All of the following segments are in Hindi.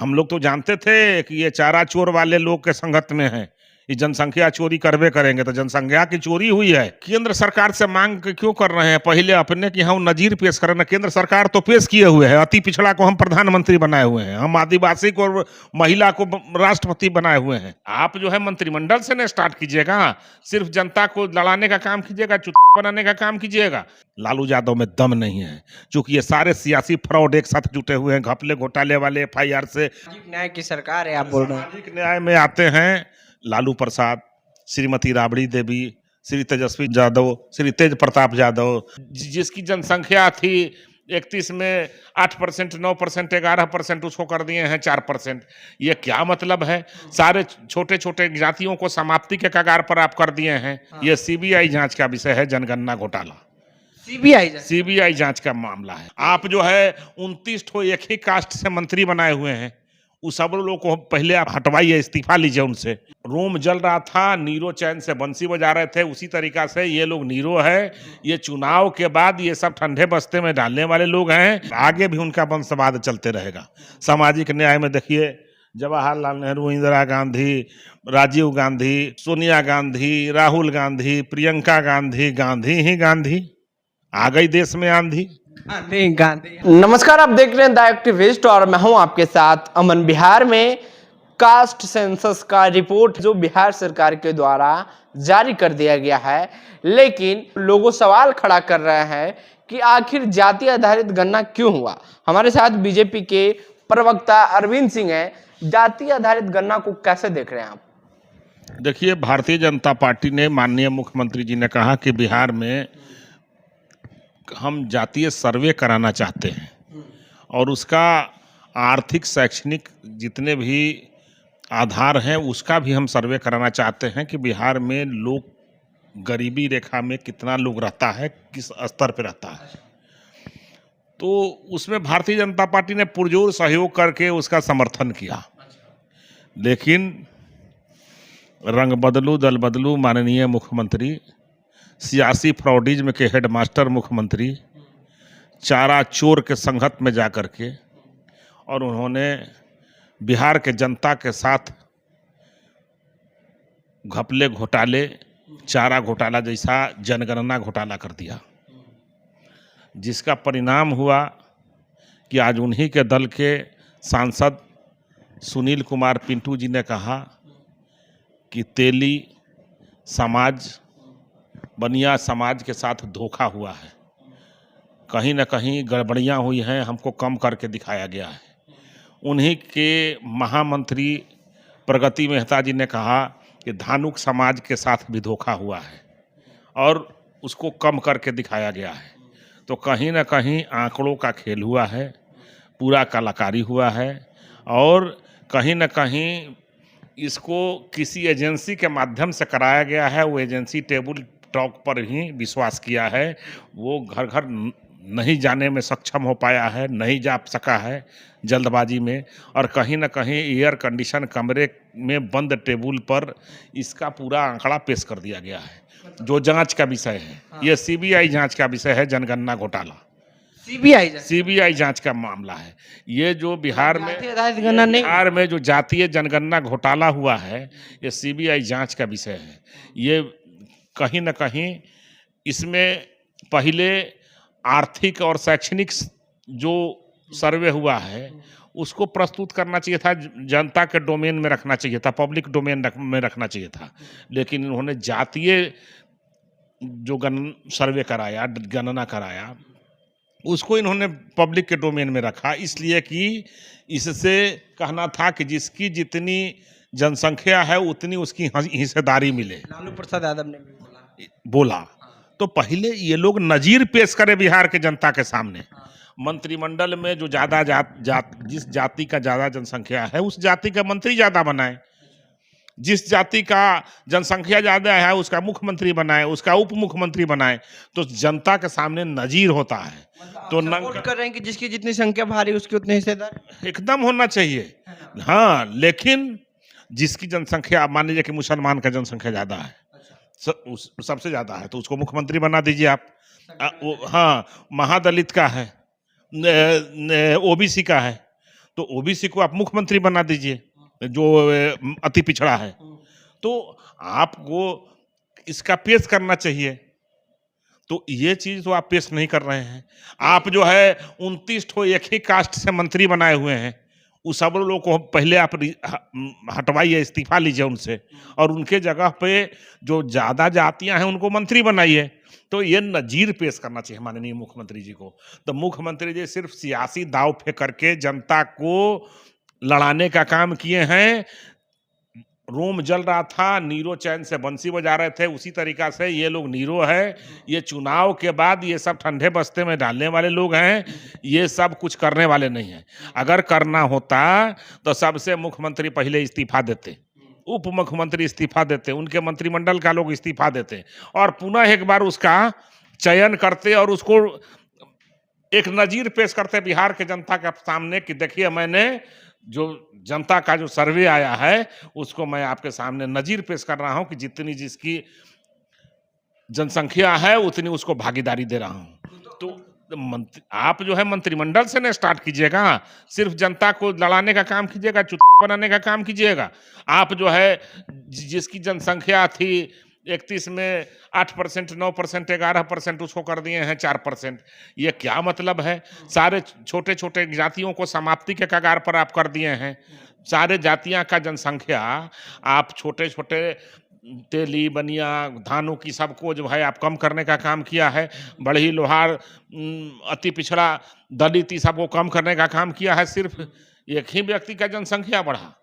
हम लोग तो जानते थे कि ये चारा चोर वाले लोग के संगत में है, ये जनसंख्या चोरी करबे करेंगे, तो जनसंख्या की चोरी हुई है। केंद्र सरकार से मांग क्यों कर रहे हैं? पहले अपने की हम नजीर पेश करें ना। केंद्र सरकार तो पेश किए हुए है, अति पिछड़ा को हम प्रधानमंत्री बनाए हुए हैं, हम आदिवासी को और महिला को राष्ट्रपति बनाए हुए हैं। आप जो है मंत्रिमंडल से न स्टार्ट कीजिएगा, सिर्फ जनता को लड़ाने का काम कीजिएगा, बनाने का काम कीजिएगा। लालू यादव में दम नहीं है, क्योंकि ये सारे सियासी फ्रॉड एक साथ जुटे हुए हैं, घपले घोटाले वाले FIR से। सामाजिक न्याय की सरकार है आप बोल रहे हैं। सामाजिक न्याय में आते हैं लालू प्रसाद, श्रीमती राबड़ी देवी, श्री तेजस्वी यादव, श्री तेज प्रताप यादव, जिसकी जनसंख्या थी 31 में 8%, 9%, 11%, उसको कर दिए हैं 4%। ये क्या मतलब है? सारे छोटे छोटे जातियों को समाप्ति के कगार पर आप कर दिए हैं। ये CBI जांच का विषय है, जनगणना घोटाला। CBI जांच का मामला है। आप जो है 29 ठो एक ही कास्ट से मंत्री बनाए हुए हैं, उस सब लोगों को पहले आप हटवाइए, इस्तीफा लीजिए उनसे। रोम जल रहा था, नीरो चैन से बंसी बजा रहे थे, उसी तरीका से ये लोग नीरो है। ये चुनाव के बाद ये सब ठंडे बस्ते में डालने वाले लोग हैं, आगे भी उनका वंशवाद चलते रहेगा। सामाजिक न्याय में देखिए, जवाहरलाल नेहरू, इंदिरा गांधी, राजीव गांधी, सोनिया गांधी, राहुल गांधी, प्रियंका गांधी, गांधी ही गांधी। आ गई देश में आंधी। गांधी। नमस्कार, आप देख रहे हैं द एक्टिविस्ट और मैं हूं आपके साथ अमन। बिहार में कास्ट सेंसस का रिपोर्ट जो बिहार सरकार के द्वारा जारी कर दिया गया है, लेकिन लोगों सवाल खड़ा कर रहे हैं कि आखिर जाति आधारित गणना क्यों हुआ। हमारे साथ बीजेपी के प्रवक्ता अरविंद सिंह हैं। जाति आधारित गणना को कैसे देख रहे हैं आप? देखिए, भारतीय जनता पार्टी ने, माननीय मुख्यमंत्री जी ने कहा कि बिहार में हम जातीय सर्वे कराना चाहते हैं और उसका आर्थिक शैक्षणिक जितने भी आधार हैं उसका भी हम सर्वे कराना चाहते हैं कि बिहार में लोग गरीबी रेखा में कितना लोग रहता है, किस स्तर पर रहता है। तो उसमें भारतीय जनता पार्टी ने पुरजोर सहयोग करके उसका समर्थन किया। लेकिन रंग बदलू दल बदलू माननीय मुख्यमंत्री, सियासी फ्रॉडिज्म के हेडमास्टर मुख्यमंत्री, चारा चोर के संगत में जा कर के और उन्होंने बिहार के जनता के साथ घपले घोटाले, चारा घोटाला जैसा जनगणना घोटाला कर दिया, जिसका परिणाम हुआ कि आज उन्हीं के दल के सांसद सुनील कुमार पिंटू जी ने कहा कि तेली समाज, बनिया समाज के साथ धोखा हुआ है, कहीं ना कहीं गड़बड़ियाँ हुई हैं, हमको कम करके दिखाया गया है। उन्हीं के महामंत्री प्रगति मेहता जी ने कहा कि धानुक समाज के साथ भी धोखा हुआ है और उसको कम करके दिखाया गया है। तो कहीं ना कहीं आंकड़ों का खेल हुआ है, पूरा कलाकारी हुआ है और कहीं ना कहीं इसको किसी एजेंसी के माध्यम से कराया गया है। वो एजेंसी टेबल टॉक पर ही विश्वास किया है, वो घर घर नहीं जाने में सक्षम हो पाया है, नहीं जा सका है जल्दबाजी में, और कहीं ना कहीं एयर कंडीशन कमरे में बंद टेबल पर इसका पूरा आंकड़ा पेश कर दिया गया है, जो जांच का विषय है। ये CBI जांच का विषय है, जनगणना घोटाला। CBI जांच का मामला है। ये जो बिहार में जो जातीय जनगणना घोटाला हुआ है, ये CBI जांच का विषय है। ये कहीं ना कहीं इसमें पहले आर्थिक और शैक्षणिक जो सर्वे हुआ है उसको प्रस्तुत करना चाहिए था, जनता के डोमेन में रखना चाहिए था, पब्लिक डोमेन में रखना चाहिए था। लेकिन इन्होंने जातीय जो सर्वे कराया, गणना कराया, उसको इन्होंने पब्लिक के डोमेन में रखा, इसलिए कि इससे कहना था कि जिसकी जितनी जनसंख्या है उतनी उसकी हिस्सेदारी मिले। लालू प्रसाद यादव ने भी बोला। तो पहले ये लोग नजीर पेश करें बिहार के जनता के सामने। मंत्रिमंडल में जो ज्यादा जिस जाति का ज्यादा जनसंख्या है उस जाति का मंत्री ज्यादा बनाए, जिस जाति का जनसंख्या ज्यादा है उसका मुख्यमंत्री बनाए, उसका उप मुख्यमंत्री बनाए, तो जनता के सामने नजीर होता है। तो सपोर्ट कर रहे हैं कि जिसकी जितनी संख्या भारी उसकी उतने हिस्सेदार एकदम होना चाहिए। हाँ, लेकिन जिसकी जनसंख्या, मान लीजिए कि मुसलमान का जनसंख्या ज्यादा है, सबसे ज्यादा है, तो उसको मुख्यमंत्री बना दीजिए आप। हाँ, महादलित का है, OBC का है, तो ओबीसी को आप मुख्यमंत्री बना दीजिए, जो अति पिछड़ा है। तो आपको इसका पेश करना चाहिए, तो ये चीज तो आप पेश नहीं कर रहे हैं। आप जो है 29 ठो एक ही कास्ट से मंत्री बनाए हुए हैं, उस सब लोग को पहले आप हटवाइए, इस्तीफा लीजिए उनसे, और उनके जगह पे जो ज्यादा जातियां हैं उनको मंत्री बनाइए। तो ये नजीर पेश करना चाहिए माननीय मुख्यमंत्री जी को। तो मुख्यमंत्री जी सिर्फ सियासी दाव फेंक करके जनता को लड़ाने का काम किए हैं। रोम जल रहा था, नीरो चैन से बंसी बजा रहे थे, उसी तरीका से ये लोग नीरो है। ये चुनाव के बाद ये सब ठंडे बस्ते में डालने वाले लोग हैं, ये सब कुछ करने वाले नहीं हैं। अगर करना होता तो सबसे मुख्यमंत्री पहले इस्तीफा देते, उप मुख्यमंत्री इस्तीफा देते, उनके मंत्रिमंडल का लोग इस्तीफा देते, और पुनः एक बार उसका चयन करते और उसको एक नजीर पेश करते बिहार के जनता के सामने कि देखिए मैंने जो जनता का जो सर्वे आया है उसको मैं आपके सामने नजीर पेश कर रहा हूं कि जितनी जिसकी जनसंख्या है उतनी उसको भागीदारी दे रहा हूं। तो आप जो है मंत्रिमंडल से न स्टार्ट कीजिएगा, सिर्फ जनता को लड़ाने का काम कीजिएगा, चुनाव बनाने का काम कीजिएगा। आप जो है जिसकी जनसंख्या थी 31 में 8%, 9%, 11%, उसको कर दिए हैं 4%। ये क्या मतलब है? सारे छोटे छोटे जातियों को समाप्ति के कगार पर आप कर दिए हैं। सारे जातियां का जनसंख्या आप छोटे छोटे तेली, बनिया, धानों की सबको जो है आप कम करने का काम किया है। बढ़ई, लोहार, अति पिछड़ा, दलित, सबको कम करने का काम किया है। सिर्फ एक ही व्यक्ति का जनसंख्या बढ़ा।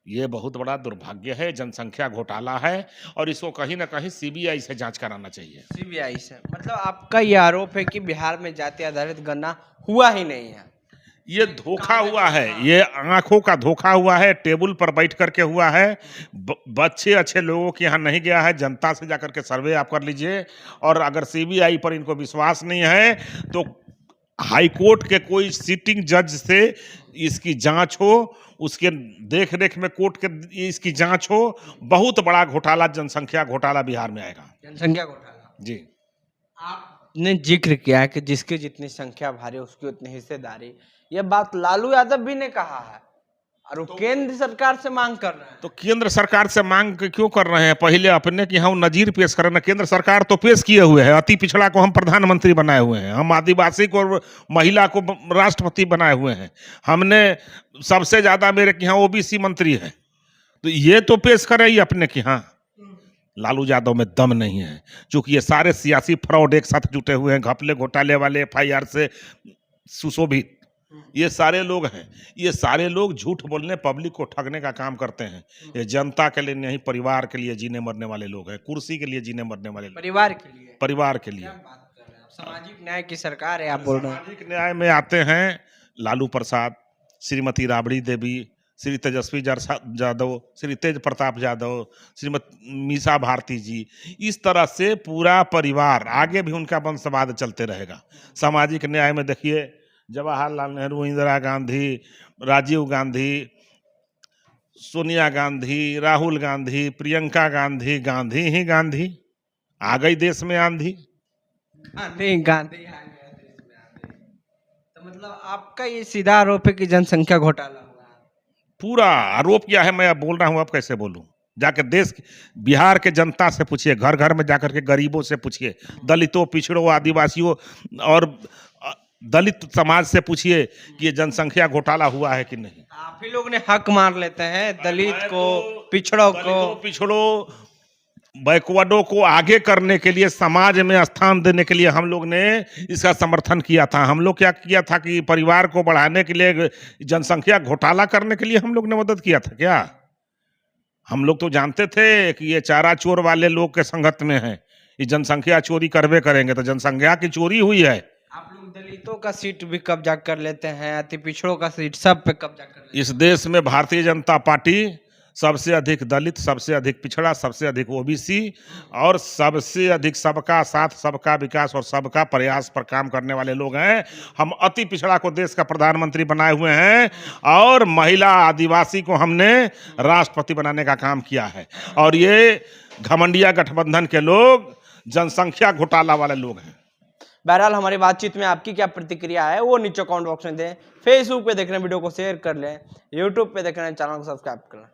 ये बहुत बड़ा दुर्भाग्य है, जनसंख्या घोटाला है, और इसको कहीं ना कहीं सीबीआई से जांच कराना चाहिए। सीबीआई से मतलब आपका ये आरोप है कि बिहार में जाति आधारित गणना हुआ ही नहीं है। ये धोखा हुआ है, ये आंखों का धोखा हुआ है, टेबल पर बैठ करके हुआ है। बच्चे अच्छे लोगों के यहाँ नहीं गया है। जनता से जाकर के सर्वे आप कर लीजिए, और अगर सीबीआई पर इनको विश्वास नहीं है तो हाई कोर्ट के कोई सिटिंग जज से इसकी जांच हो, उसके देख रेख में कोर्ट के इसकी जांच हो। बहुत बड़ा घोटाला, जनसंख्या घोटाला बिहार में आएगा। जनसंख्या घोटाला जी। आपने जिक्र किया है कि जिसकी जितनी संख्या भारी उसकी उतनी हिस्सेदारी, यह बात लालू यादव भी ने कहा है, और वो केंद्र सरकार से मांग कर रहे हैं। तो केंद्र सरकार से मांग क्यों कर रहे हैं? पहले अपने कि हम नजीर पेश कर रहे हैं। केंद्र सरकार तो पेश किए हुए है, अति पिछड़ा को हम प्रधानमंत्री बनाए हुए हैं, हम आदिवासी को, महिला को राष्ट्रपति बनाए हुए हैं, हमने सबसे ज्यादा मेरे के यहाँ ओबीसी मंत्री है। तो ये तो पेश करें ही अपने के यहाँ। लालू यादव में दम नहीं है, क्योंकि ये सारे सियासी फ्रॉड एक साथ जुटे हुए हैं, घपले घोटाले वाले, FIR से सुशोभित ये सारे लोग हैं। ये सारे लोग झूठ बोलने, पब्लिक को ठगने का काम करते हैं। ये जनता के लिए नहीं, परिवार के लिए जीने मरने वाले लोग हैं, कुर्सी के लिए जीने मरने वाले लोग, परिवार के लिए, परिवार के लिए। बात कर रहे हैं आप? सामाजिक न्याय की सरकार है आप बोल रहे हैं। सामाजिक न्याय में आते हैं लालू प्रसाद, श्रीमती राबड़ी देवी, श्री तेजस्वी यादव, श्री तेज प्रताप यादव, श्रीमती मीसा भारती जी, इस तरह से पूरा परिवार, आगे भी उनका वंशवाद चलते रहेगा। सामाजिक न्याय में देखिए जवाहरलाल नेहरू, इंदिरा गांधी, राजीव गांधी, सोनिया गांधी, राहुल गांधी, प्रियंका गांधी, गांधी ही गांधी। आ गई देश में आंधी। गांधी गांधी आ गया देश में आंधी। तो मतलब आपका ये सीधा आरोप है कि जनसंख्या घोटाला हुआ है? पूरा आरोप क्या है, मैं अब बोल रहा हूं, अब कैसे बोलूं? जाके बिहार के जनता से पूछिए, घर घर में जाकर के गरीबों से पूछिए, दलितों, पिछड़ों, आदिवासियों और दलित समाज से पूछिए कि ये जनसंख्या घोटाला हुआ है कि नहीं। आप ही लोग ने हक मार लेते हैं दलित को, पिछड़ों को, पिछड़ों, बैकवर्डों को आगे करने के लिए, समाज में स्थान देने के लिए हम लोग ने इसका समर्थन किया था। हम लोग क्या किया था कि परिवार को बढ़ाने के लिए, जनसंख्या घोटाला करने के लिए हम लोग ने मदद किया था क्या? हम लोग तो जानते थे कि ये चारा चोर वाले लोग के संगत में हैं, ये जनसंख्या चोरी करवे करेंगे, तो जनसंख्या की चोरी हुई है। आप लोग दलितों का सीट भी कब्जा कर लेते हैं, अति पिछड़ों का सीट, सब पे कब्जा कर लेते हैं। इस देश में भारतीय जनता पार्टी सबसे अधिक दलित, सबसे अधिक पिछड़ा, सबसे अधिक ओबीसी और सबसे अधिक सबका साथ, सबका विकास और सबका प्रयास पर काम करने वाले लोग हैं। हम अति पिछड़ा को देश का प्रधानमंत्री बनाए हुए हैं, और महिला, आदिवासी को हमने राष्ट्रपति बनाने का काम किया है। और ये घमंडिया गठबंधन के लोग जनसंख्या घोटाला वाले लोग हैं। बहरहाल हमारी बातचीत में आपकी क्या प्रतिक्रिया है वो नीचे कमेंट बॉक्स में दें। फेसबुक पे देख रहे हैं वीडियो को शेयर कर लें, यूट्यूब पे देख रहे हैं चैनल को सब्सक्राइब कर लें।